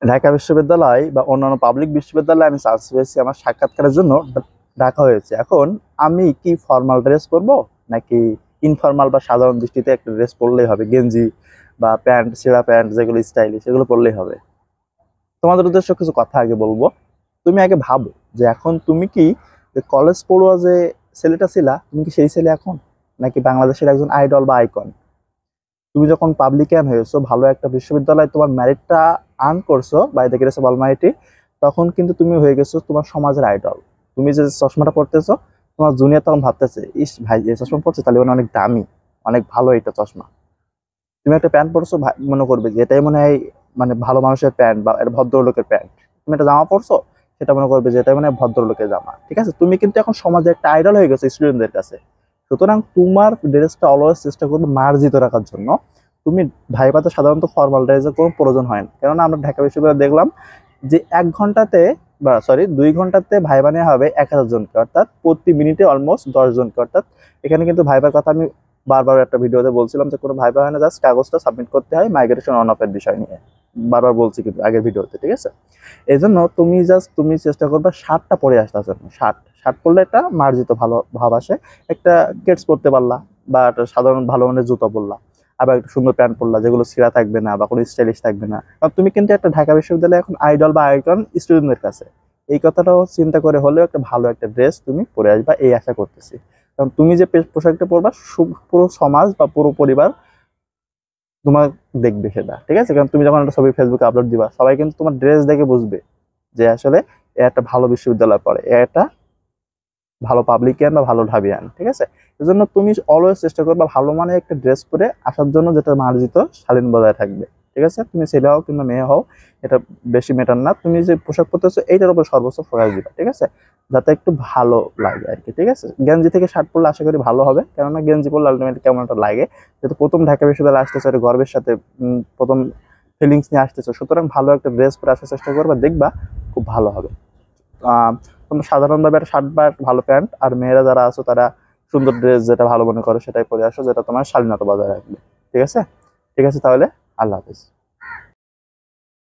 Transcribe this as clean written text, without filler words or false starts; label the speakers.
Speaker 1: ঢাকা বিশ্ববিদ্যালয় বা অন্যান্য পাবলিক বিশ্ববিদ্যালয়ে আমি চান্স পেয়েছি আমার সাক্ষাৎকারের জন্য ডাকা হয়েছে। এখন আমি কি ফর্মাল ড্রেস পরবো নাকি ইনফর্মাল বা সাধারণ দৃষ্টিতে একটা ড্রেস পরলেই হবে, গেঞ্জি বা প্যান্ট, ছেঁড়া প্যান্ট যেগুলো স্টাইলিশ সেগুলো পরলেই হবে? তোমাদের উদ্দেশ্য কিছু কথা আগে বলবো। তুমি আগে ভাবো যে এখন তুমি কি কলেজ পড়ুয়া যে ছেলেটা ছিলা, তুমি কি সেই ছেলে এখন, নাকি বাংলাদেশের একজন আইডল বা আইকন? তুমি যখন পাবলিকান হয়েছো, ভালো একটা বিশ্ববিদ্যালয়ে তোমার মেরিটটা আর্ন করছো, বাইরে গেছো অলমাইটি, তখন কিন্তু তুমি হয়ে গেছো তোমার সমাজের আইডল। তুমি যে চশমাটা পড়তেছো, তোমার জুনিয়র তখন ভাবতেছে, ইস ভাই এই চশমা পড়ছে তাহলে মানে অনেক দামি, অনেক ভালো এটা চশমা। তুমি একটা প্যান্ট পরছো, মনে করবে যে এটাই মনে হয় মানে ভালো মানুষের প্যান্ট বা এটা ভদ্রলোকের প্যান্ট। তুমি একটা জামা পরছো, সেটা মনে করবে যে এটাই মানে ভদ্রলোকের জামা। ঠিক আছে, তুমি কিন্তু এখন সমাজে একটা আইডল হয়ে গেছো স্টুডেন্টদের কাছে। সুতরাং তোমার ড্রেসটা অলওয়েজ চেষ্টা করবে মার্জিত রাখার জন্য। তুমি ভাইভাতে সাধারণত ফর্মাল ড্রেসের কোনো প্রয়োজন হয় না, কেননা আমরা ঢাকা বিশ্ববিদ্যালয়ে দেখলাম যে 1 ঘন্টাতে বা সরি 2 ঘন্টাতে ভাইবা নেওয়া হবে 1000 জনকে, অর্থাৎ প্রতি মিনিটে অলমোস্ট 10 জনকে। অর্থাৎ এখানে কিন্তু ভাইবার কথা আমি বারবার একটা ভিডিওতে বলছিলাম যে কোনো ভাইবা হয় না, জাস্ট কাগজটা সাবমিট করতে হয় মাইগ্রেশন অন অফের বিষয় নিয়ে, বারবার বলছি কিন্তু আগের ভিডিওতে। ঠিক আছে, এই জন্য তুমি চেষ্টা করবে শার্টটা পরে আসার জন্য। শার্ট শার্ট পরলে একটা মার্জিত ভালো ভাব আসে। একটা কেটস পরতে পারলা বা একটা সাধারণ ভালো মানের জুতো পরলা, আবার একটা সুন্দর প্যান্ট পরলা যেগুলো ছেঁড়া থাকবে না বা কোনো স্টাইলিশ থাকবে না। কারণ তুমি কিন্তু একটা ঢাকা বিশ্ববিদ্যালয়ে এখন আইডল বা আইকন স্টুডেন্টদের কাছে। এই কথাটাও চিন্তা করে হলেও একটা ভালো একটা ড্রেস তুমি পরে আসবা এই আশা করতেছি। কারণ তুমি যে পোশাকটা পরবা, পুরো সমাজ বা পুরো পরিবার তোমার দেখবে সেটা। ঠিক আছে, কারণ তুমি যখন একটা ছবি ফেসবুকে আপলোড দিবা, সবাই কিন্তু তোমার ড্রেস দেখে বুঝবে যে আসলে এ একটা ভালো বিশ্ববিদ্যালয় পড়ে, এ একটা ভালো পাবলিকিয়ান বা ভালো ঢাবিয়ান। ঠিক আছে, এই জন্য তুমি অলওয়েজ চেষ্টা করবে ভালো মানের একটা ড্রেস পরে আসার জন্য, যেটা মার্জিত শালীন বজায় থাকবে। ঠিক আছে, তুমি ছেলে হও কিংবা মেয়ে হও, এটা বেশি ম্যাটার না। তুমি যে পোশাক পরতেছো এইটার উপর সর্বোচ্চ ফোকাস দিবা। ঠিক আছে, যাতে একটু ভালো লাগে আর কি। ঠিক আছে, গেঞ্জি থেকে শার্ট পরলে আশা করি ভালো হবে, কেননা গেঞ্জি পরলে আলটিমেটলি কেমন একটা লাগে। যেহেতু প্রথম ঢাকা বিশ্ববিদ্যালয়ে আসতেছো, এটা গর্বের সাথে প্রথম ফিলিংস নিয়ে আসতেছো, সুতরাং ভালো একটা ড্রেস পরে আসার চেষ্টা করবা, দেখবা খুব ভালো হবে। আহ তোমরা সাধারণভাবে একটা শার্ট বা একটা ভালো প্যান্ট, আর মেয়েরা যারা আছো তারা সুন্দর ড্রেস যেটা ভালো মনে করো সেটাই পরে আসো, যেটা তোমার শালীনতা বজায় রাখবে। ঠিক আছে, ঠিক আছে তাহলে, আল্লাহ হাফিজ।